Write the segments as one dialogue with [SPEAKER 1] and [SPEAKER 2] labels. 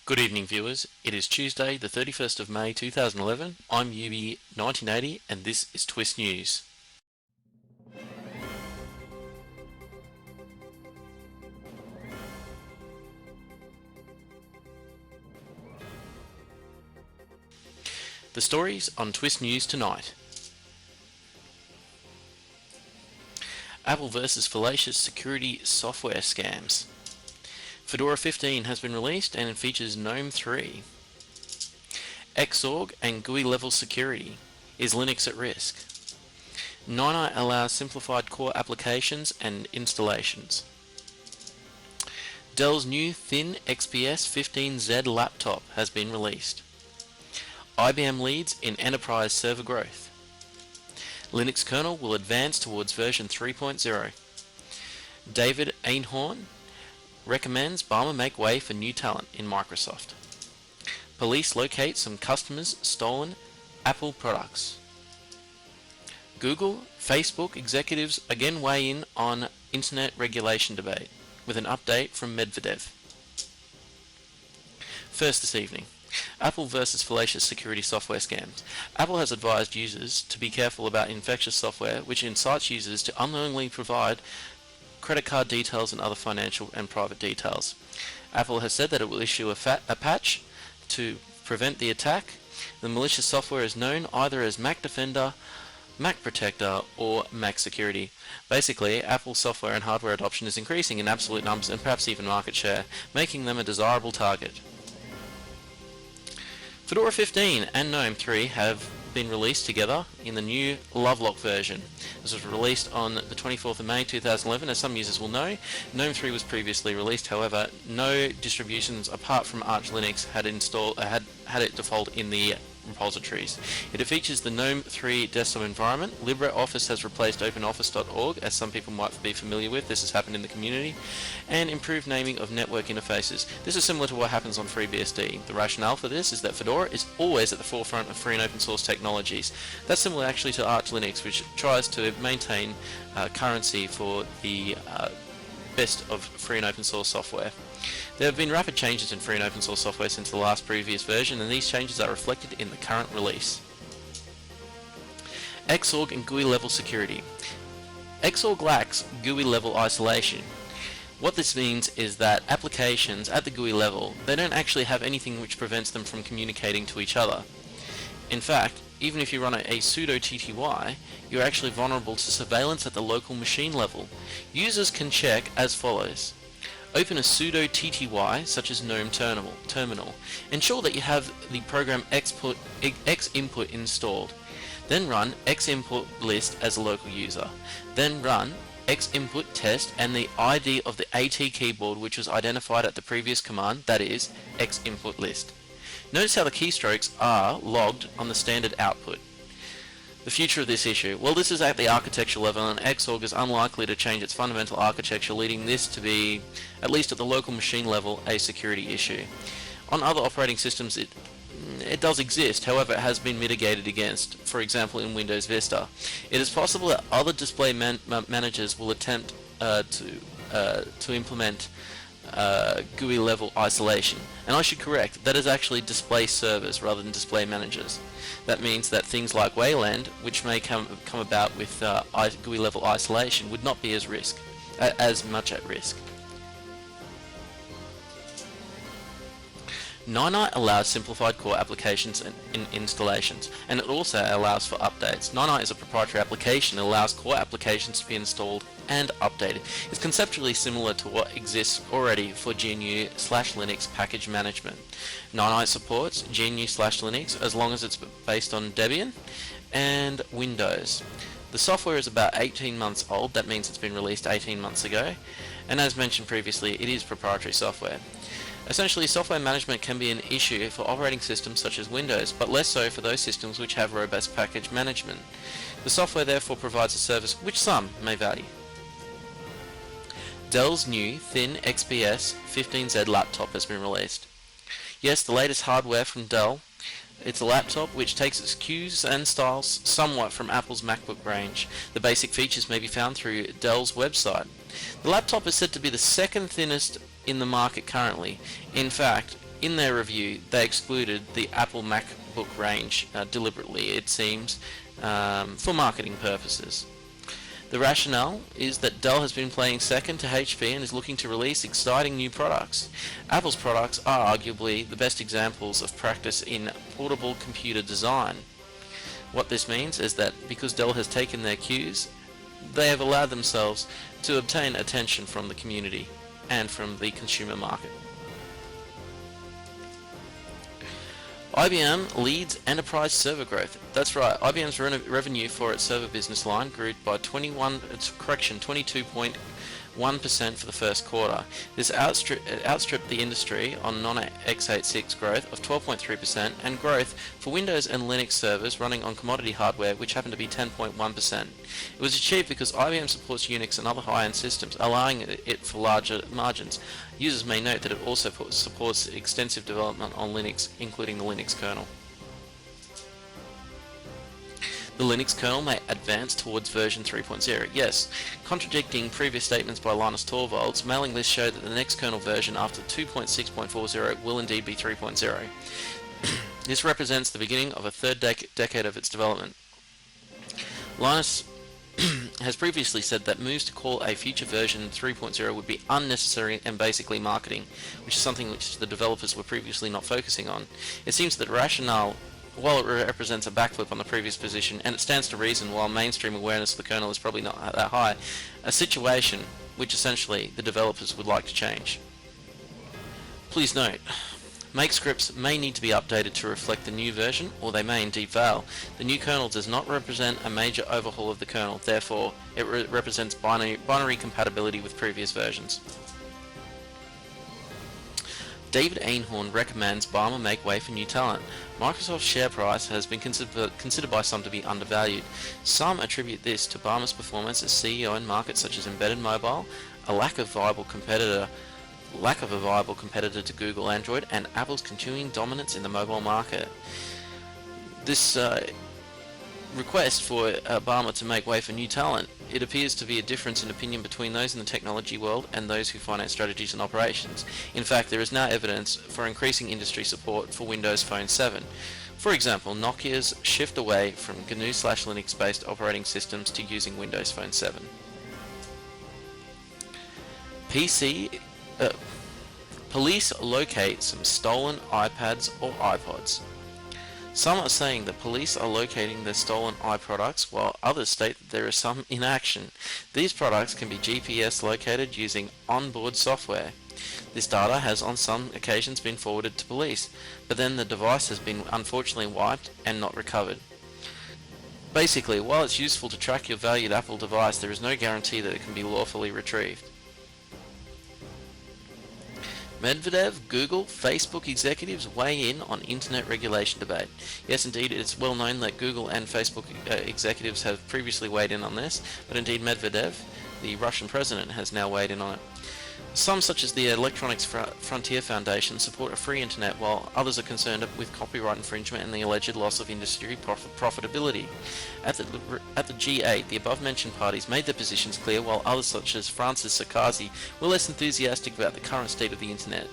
[SPEAKER 1] Good evening, viewers. It is Tuesday, the 31st of May 2011. I'm UB1980 and this is Twist News. The stories on Twist News tonight. Apple versus Fallacious security software scams. Fedora 15 has been released and it features Gnome 3. Xorg and GUI level security. Is Linux at risk? Ninite allows simplified core applications and installations. Dell's new thin XPS 15Z laptop has been released. IBM leads in enterprise server growth. Linux kernel will advance towards version 3.0. David Einhorn recommends Ballmer make way for new talent in Microsoft. Police locate some customers' stolen Apple products. Google, Facebook executives again weigh in on internet regulation debate with an update from Medvedev. First this evening, Apple versus Fallacious security software scams. Apple has advised users to be careful about infectious software which incites users to unknowingly provide credit card details and other financial and private details. Apple has said that it will issue a patch to prevent the attack. The malicious software is known either as Mac Defender, Mac Protector, or Mac Security. Basically, Apple's software and hardware adoption is increasing in absolute numbers and perhaps even market share, making them a desirable target. Fedora 15 and Gnome 3 have been released together in the new Lovelock version. This was released on the 24th of May 2011. As some users will know, Gnome 3 was previously released. However, no distributions apart from Arch Linux had it default in the repositories. It features the Gnome 3 desktop environment. LibreOffice has replaced OpenOffice.org, as some people might be familiar with. This has happened in the community. And improved naming of network interfaces. This is similar to what happens on FreeBSD. The rationale for this is that Fedora is always at the forefront of free and open source technologies. That's similar actually to Arch Linux, which tries to maintain currency for the best of free and open source software. There have been rapid changes in free and open source software since the last previous version, and these changes are reflected in the current release. Xorg and GUI level security. Xorg lacks GUI level isolation. What this means is that applications at the GUI level, they don't actually have anything which prevents them from communicating to each other. In fact, even if you run a sudo TTY, you're actually vulnerable to surveillance at the local machine level. Users can check as follows. Open a sudo TTY, such as Gnome terminal. Ensure that you have the program xinput installed. Then run xinput list as a local user. Then run xinput test and the ID of the AT keyboard which was identified at the previous command, that is, xinput list. Notice how the keystrokes are logged on the standard output. The future of this issue. Well, this is at the architecture level, and Xorg is unlikely to change its fundamental architecture, leading this to be, at least at the local machine level, a security issue. On other operating systems, it does exist, however it has been mitigated against, for example in Windows Vista. It is possible that other display managers will attempt to implement GUI level isolation. And I should correct, that is actually display servers rather than display managers. That means that things like Wayland, which may come about with GUI level isolation, would not be as much at risk. Ninite allows simplified core applications and installations, and it also allows for updates. Ninite is a proprietary application that allows core applications to be installed and updated. It's conceptually similar to what exists already for GNU/Linux package management. Ninite supports GNU/Linux as long as it's based on Debian and Windows. The software is about 18 months old, that means it's been released 18 months ago, and as mentioned previously, it is proprietary software. Essentially, software management can be an issue for operating systems such as Windows, but less so for those systems which have robust package management. The software therefore provides a service which some may value. Dell's new thin XPS 15Z laptop has been released. Yes, the latest hardware from Dell. It's a laptop which takes its cues and styles somewhat from Apple's MacBook range. The basic features may be found through Dell's website. The laptop is said to be the second thinnest in the market currently. In fact, In their review, they excluded the Apple MacBook range deliberately, it seems, for marketing purposes. The rationale is that Dell has been playing second to HP and is looking to release exciting new products. Apple's products are arguably the best examples of practice in portable computer design. What this means is that because Dell has taken their cues, they have allowed themselves to obtain attention from the community and from the consumer market. IBM leads enterprise server growth. That's right, IBM's revenue for its server business line grew by 22.1% for the first quarter. This outstripped the industry on non-x86 growth of 12.3% and growth for Windows and Linux servers running on commodity hardware, which happened to be 10.1%. It was achieved because IBM supports Unix and other high-end systems, allowing it for larger margins. Users may note that it also supports extensive development on Linux, including the Linux kernel. The Linux kernel may advance towards version 3.0. Yes, contradicting previous statements by Linus Torvalds, mailing lists show that the next kernel version after 2.6.40 will indeed be 3.0. This represents the beginning of a third decade of its development. Linus has previously said that moves to call a future version 3.0 would be unnecessary and basically marketing, which is something which the developers were previously not focusing on. It seems that rationale, while it represents a backflip on the previous position, and it stands to reason while mainstream awareness of the kernel is probably not that high, a situation which essentially the developers would like to change. Please note, make scripts may need to be updated to reflect the new version, or they may indeed fail. The new kernel does not represent a major overhaul of the kernel, therefore it represents binary compatibility with previous versions. David Einhorn recommends Ballmer make way for new talent. Microsoft's share price has been considered by some to be undervalued. Some attribute this to Ballmer's performance as CEO in markets such as embedded mobile, a lack of a viable competitor to Google Android, and Apple's continuing dominance in the mobile market. This request for Ballmer to make way for new talent, it appears to be a difference in opinion between those in the technology world and those who finance strategies and operations. In fact, there is now evidence for increasing industry support for Windows Phone 7. For example, Nokia's shift away from GNU/Linux based operating systems to using Windows Phone 7. Police locate some stolen iPads or iPods. Some are saying that police are locating their stolen iProducts, while others state that there is some inaction. These products can be GPS located using onboard software. This data has on some occasions been forwarded to police, but then the device has been unfortunately wiped and not recovered. Basically, while it's useful to track your valued Apple device, there is no guarantee that it can be lawfully retrieved. Medvedev, Google, Facebook executives weigh in on internet regulation debate. Yes, indeed, it's well known that Google and Facebook executives have previously weighed in on this, but indeed Medvedev, the Russian president, has now weighed in on it. Some, such as the Electronics Frontier Foundation, support a free internet, while others are concerned with copyright infringement and the alleged loss of industry profitability. At the G8, the above-mentioned parties made their positions clear, while others, such as Francis Sarkozy, were less enthusiastic about the current state of the internet.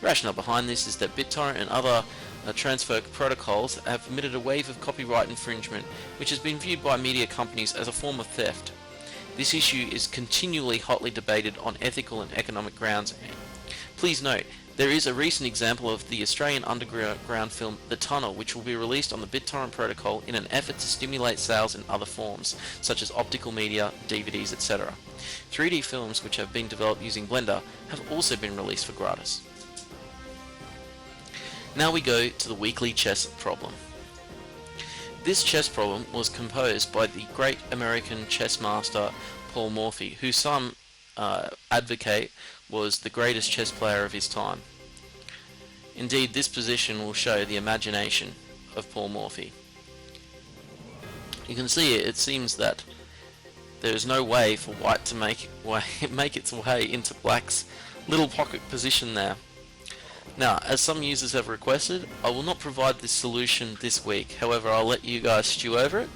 [SPEAKER 1] The rationale behind this is that BitTorrent and other transfer protocols have permitted a wave of copyright infringement, which has been viewed by media companies as a form of theft. This issue is continually hotly debated on ethical and economic grounds. Please note, there is a recent example of the Australian underground film The Tunnel, which will be released on the BitTorrent protocol in an effort to stimulate sales in other forms, such as optical media, DVDs, etc. 3D films which have been developed using Blender have also been released for gratis. Now we go to the weekly chess problem. This chess problem was composed by the great American chess master Paul Morphy, who some advocate was the greatest chess player of his time. Indeed, this position will show the imagination of Paul Morphy. You can see it seems that there is no way for white to make its way into black's little pocket position there. Now, as some users have requested, I will not provide this solution this week. However, I'll let you guys stew over it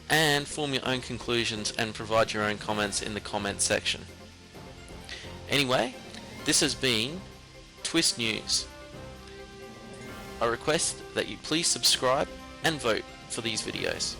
[SPEAKER 1] and form your own conclusions and provide your own comments in the comment section. Anyway, this has been Twist News. I request that you please subscribe and vote for these videos.